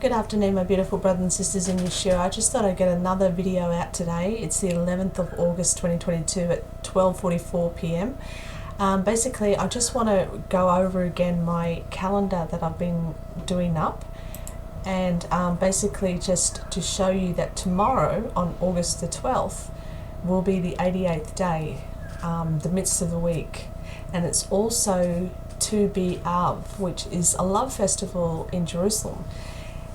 Good afternoon, my beautiful brothers and sisters in Yeshua. I just thought I'd get another video out today. It's the 11th of August 2022 at 12:44 p.m. Basically, I just want to go over again my calendar that I've been doing up, and basically just to show you that tomorrow, on August the 12th, will be the 88th day, the midst of the week, and it's also Tu B'Av, which is a love festival in Jerusalem.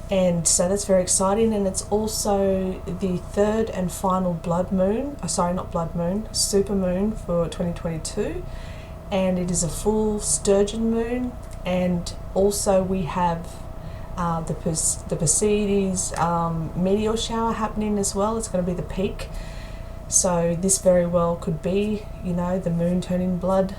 And so that's very exciting, and it's also the third and final blood moon, super moon for 2022, and it is a full sturgeon moon. And also we have the Perseides meteor shower happening as well. It's going to be the peak, so this very well could be, the moon turning blood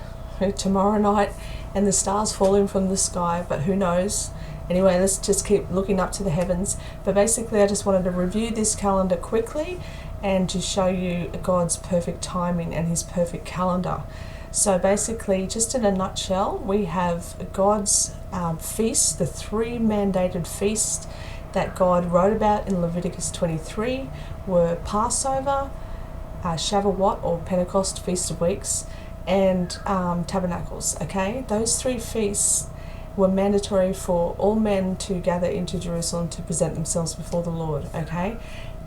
tomorrow night and the stars falling from the sky, but who knows. Anyway, let's just keep looking up to the heavens. But basically, I just wanted to review this calendar quickly and to show you God's perfect timing and his perfect calendar. So basically, just in a nutshell, we have God's feasts, the three mandated feasts that God wrote about in Leviticus 23 were Passover, Shavuot or Pentecost, Feast of Weeks, and Tabernacles. Okay, those three feasts were mandatory for all men to gather into Jerusalem to present themselves before the Lord, okay?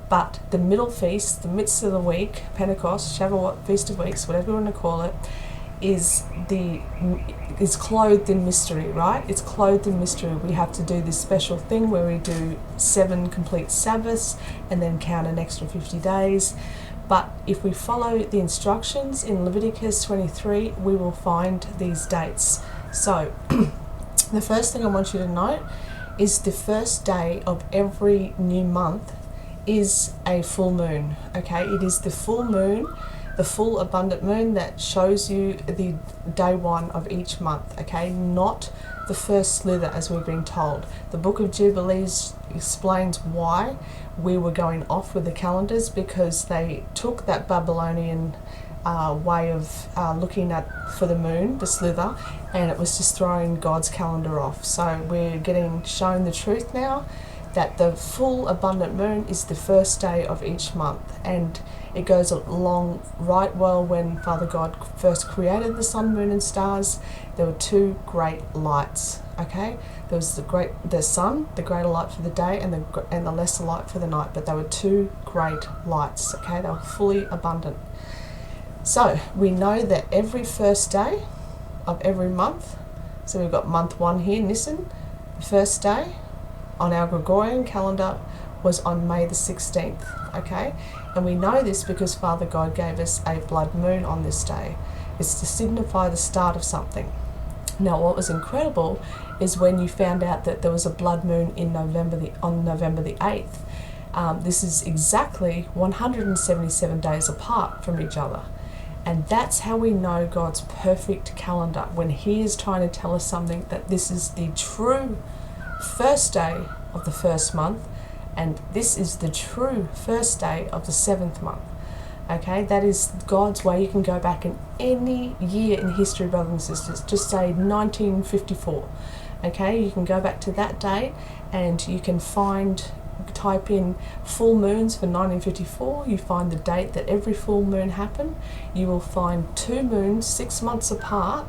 But the middle feast, the midst of the week, Pentecost, Shavuot, Feast of Weeks, whatever you want to call it, is clothed in mystery, right? It's clothed in mystery. We have to do this special thing where we do 7 complete Sabbaths and then count an extra 50 days. But if we follow the instructions in Leviticus 23, we will find these dates. So, the first thing I want you to note is the first day of every new month is a full moon, okay? It is the full moon, the full abundant moon that shows you the day one of each month, okay? Not the first slither as we've been told. The Book of Jubilees explains why we were going off with the calendars, because they took that Babylonian way of looking at for the moon, the slither, and it was just throwing God's calendar off. So we're getting shown the truth now that the full abundant moon is the first day of each month, and it goes along right well when Father God first created the sun, moon and stars. There were two great lights, okay? There was the sun, the greater light for the day, and the lesser light for the night, but they were two great lights, okay? They were fully abundant. So we know that every first day of every month, so we've got month 1 here, Nisan, the first day on our Gregorian calendar was on May the 16th, okay? And we know this because Father God gave us a blood moon on this day. It's to signify the start of something. Now, what was incredible is when you found out that there was a blood moon on November the 8th. This is exactly 177 days apart from each other. And that's how we know God's perfect calendar, when he is trying to tell us something, that this is the true first day of the first month, and this is the true first day of the 7th month. Okay, that is God's way. You can go back in any year in history, brothers and sisters, just say 1954. Okay, you can go back to that date and you can type in full moons for 1954, you find the date that every full moon happened. You will find 2 moons 6 months apart,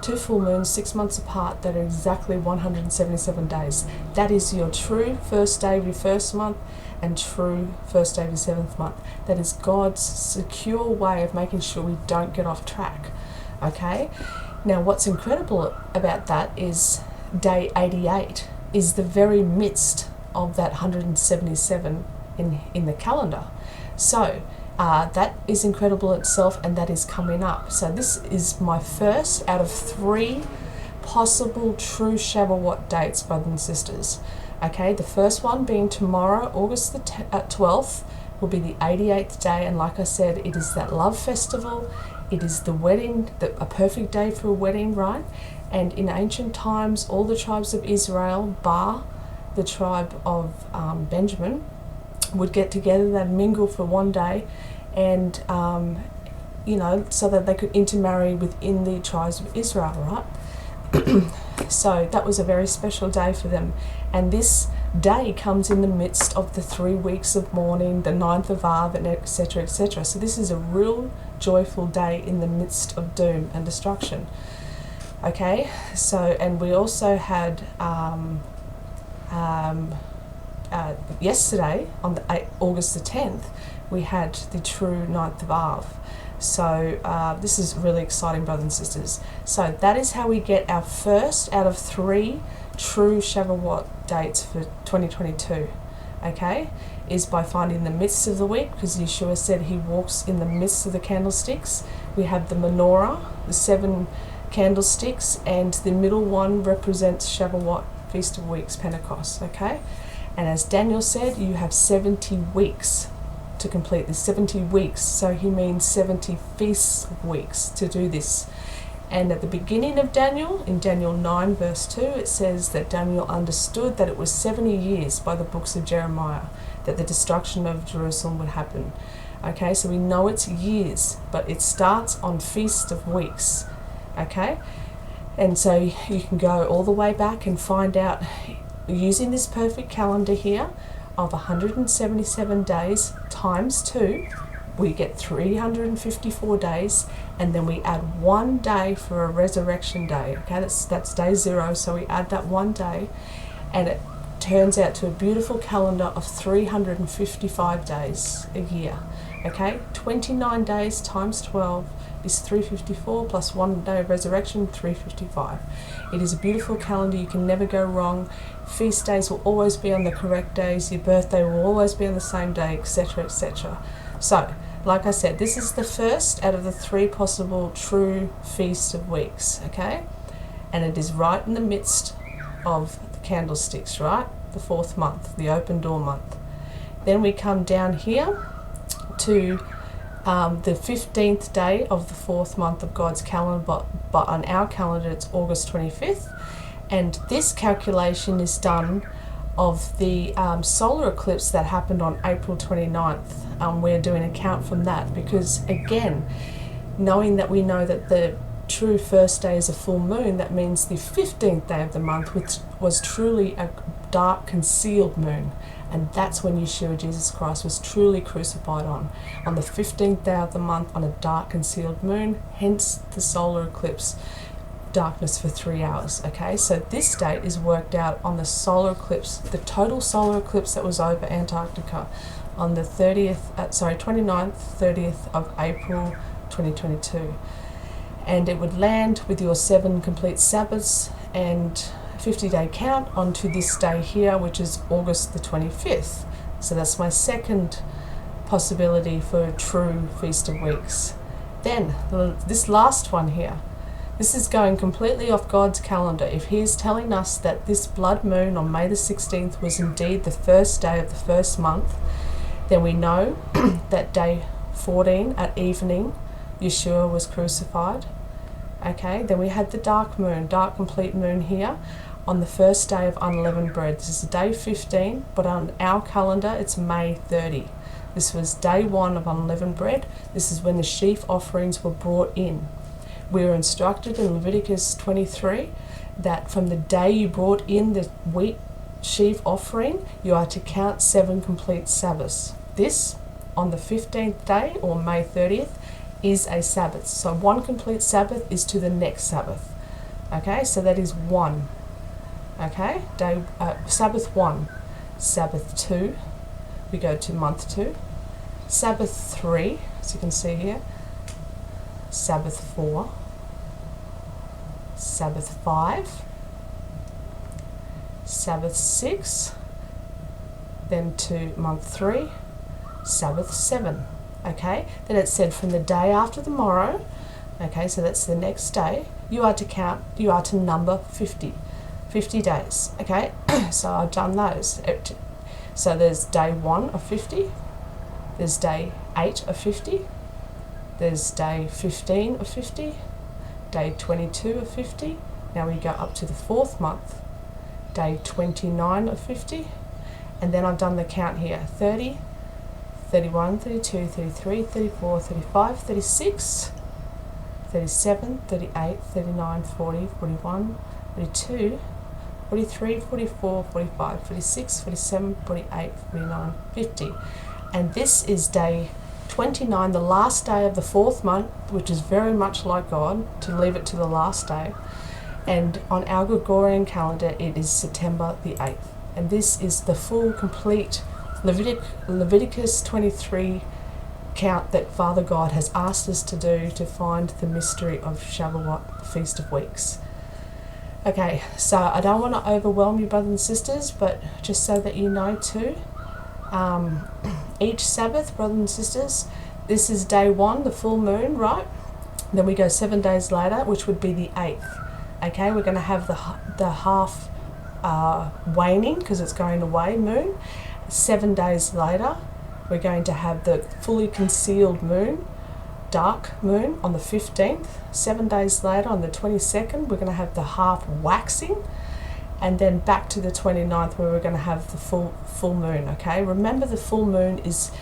2 full moons 6 months apart that are exactly 177 days. That is your true first day of your first month and true first day of your 7th month. That is God's secure way of making sure we don't get off track, okay? Now, what's incredible about that is day 88 is the very midst of that 177 in the calendar. So that is incredible itself, and that is coming up. So this is my first out of 3 possible true Shavuot dates, brothers and sisters. Okay, the first one being tomorrow, August the 12th, will be the 88th day, and like I said, it is that love festival. It is the wedding, a perfect day for a wedding, right? And in ancient times, all the tribes of Israel, bar the tribe of Benjamin, would get together, they'd mingle for one day, and so that they could intermarry within the tribes of Israel, right? So that was a very special day for them. And this day comes in the midst of the 3 weeks of mourning, the 9th of Av, and etc., etc. So this is a real joyful day in the midst of doom and destruction. Okay, so, and we also had yesterday, on August the 10th, we had the true 9th of Av. So this is really exciting, brothers and sisters. So that is how we get our first out of 3 true Shavuot dates for 2022. Okay, is by finding the midst of the week, because Yeshua said he walks in the midst of the candlesticks. We have the menorah, the 7 candlesticks, and the middle one represents Shavuot, Feast of Weeks, Pentecost. Okay, and as Daniel said, you have 70 weeks to complete this, 70 weeks. So he means 70 feasts of weeks to do this. And at the beginning of Daniel, in Daniel 9 verse 2, it says that Daniel understood that it was 70 years by the books of Jeremiah that the destruction of Jerusalem would happen. Okay, so we know it's years, but it starts on Feast of Weeks. Okay, and so you can go all the way back and find out, using this perfect calendar here of 177 days times 2, we get 354 days, and then we add 1 day for a resurrection day. Okay, that's day 0, so we add that 1 day, and it turns out to a beautiful calendar of 355 days a year. Okay, 29 days times 12 is 354, plus 1 day of resurrection, 355. It is a beautiful calendar. You can never go wrong. Feast days will always be on the correct days. Your birthday will always be on the same day, etc., etc. So, like I said, this is the first out of the 3 possible true Feast of Weeks, okay? And it is right in the midst of the candlesticks, right? The 4th month, the open door month. Then we come down here to the 15th day of the 4th month of God's calendar, but on our calendar it's August 25th. And this calculation is done of the solar eclipse that happened on April 29th. We're doing a count from that because, again, knowing that we know that the true first day is a full moon, that means the 15th day of the month, which was truly a dark, concealed moon. And that's when Yeshua Jesus Christ was truly crucified on the 15th day of the month, on a dark, concealed moon, hence the solar eclipse, darkness for 3 hours. Okay, so this date is worked out on the solar eclipse, the total solar eclipse that was over Antarctica on the 29th, 30th of April 2022. And it would land with your 7 complete Sabbaths and 50-day count onto this day here, which is August the 25th. So that's my second possibility for a true Feast of Weeks. Then this last one here, this is going completely off God's calendar. If he is telling us that this blood moon on May the 16th was indeed the first day of the first month, then we know that day 14 at evening, Yeshua was crucified. Okay, then we had the dark moon, dark complete moon here on the first day of unleavened bread. This is day 15, but on our calendar it's May 30. This was day 1 of unleavened bread. This is when the sheaf offerings were brought in. We were instructed in Leviticus 23 that from the day you brought in the wheat sheaf offering, you are to count 7 complete Sabbaths. This, on the 15th day, or May 30th, is a Sabbath. So 1 complete Sabbath is to the next Sabbath. Okay, so that is 1. Okay, Sabbath 1, Sabbath 2, we go to month 2, Sabbath 3, as you can see here, Sabbath 4, Sabbath 5, Sabbath 6, then to month 3, Sabbath 7. Okay, then it said from the day after the morrow, okay, so that's the next day, you are to number 50 days. Okay, so I've done those. So there's day 1 of 50, there's day 8 of 50, there's day 15 of 50, day 22 of 50, now we go up to the 4th month, day 29 of 50, and then I've done the count here, 30, 31, 32, 33, 34, 35, 36, 37, 38, 39, 40, 41, 42, 43, 44, 45, 46, 47, 48, 49, 50. And this is day 29, the last day of the 4th month, which is very much like God, to leave it to the last day. And on our Gregorian calendar, it is September the 8th. And this is the full, complete Leviticus 23 count that Father God has asked us to do to find the mystery of Shavuot, the Feast of Weeks. Okay, so I don't want to overwhelm you, brothers and sisters, but just so that you know too, each Sabbath, brothers and sisters, this is day 1, the full moon, right? Then we go 7 days later, which would be the 8th. Okay, we're going to have the half waning, because it's going away moon. 7 days later, we're going to have the fully concealed moon, dark moon, on the 15th. 7 days later, on the 22nd, we're going to have the half waxing, and then back to the 29th, where we're going to have the full moon. Okay, remember the full moon is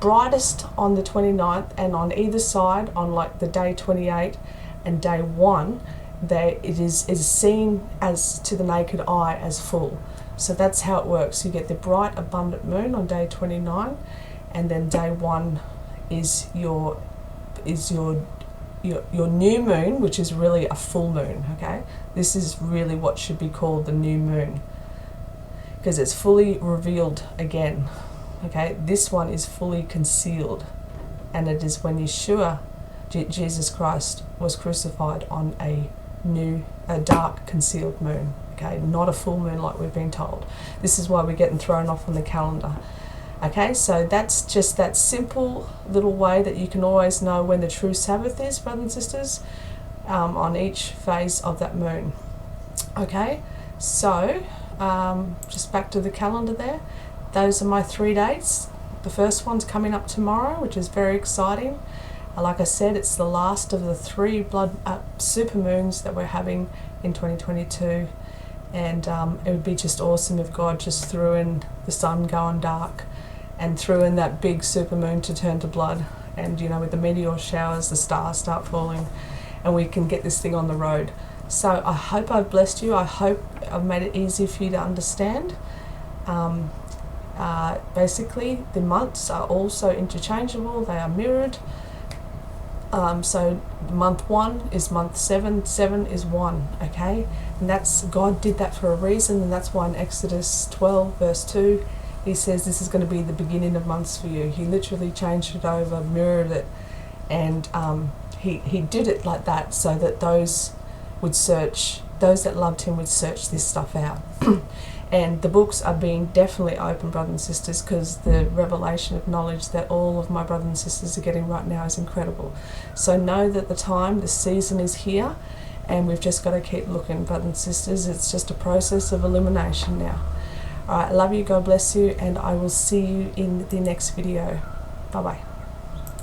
brightest on the 29th, and on either side, on like the day 28 and day 1, it is seen as to the naked eye as full. So that's how it works. You get the bright abundant moon on day 29, and then day 1 is your new moon, which is really a full moon. Okay, this is really what should be called the new moon, because it's fully revealed again. Okay, this one is fully concealed, and it is when Yeshua, Jesus Christ, was crucified on a dark concealed moon. Okay, not a full moon like we've been told. This is why we're getting thrown off on the calendar. Okay, so that's just that simple little way that you can always know when the true Sabbath is, brothers and sisters, on each phase of that moon. Okay, so just back to the calendar there. Those are my 3 dates. The first one's coming up tomorrow, which is very exciting. Like I said, it's the last of the 3 super moons that we're having in 2022, and it would be just awesome if God just threw in the sun going dark and threw in that big super moon to turn to blood, and with the meteor showers, the stars start falling, and we can get this thing on the road. So I hope I've blessed you. I hope I've made it easy for you to understand. Basically, the months are also interchangeable. They are mirrored. So month 1 is month 7, 7 is 1, okay? And that's, God did that for a reason, and that's why in Exodus 12 verse 2, he says this is going to be the beginning of months for you. He literally changed it over, mirrored it, and he did it like that so that those that loved him would search this stuff out. And the books are being definitely open, brothers and sisters, because the revelation of knowledge that all of my brothers and sisters are getting right now is incredible. So know that the season is here, and we've just got to keep looking, brothers and sisters. It's just a process of illumination now. All right, I love you, God bless you, and I will see you in the next video. Bye-bye.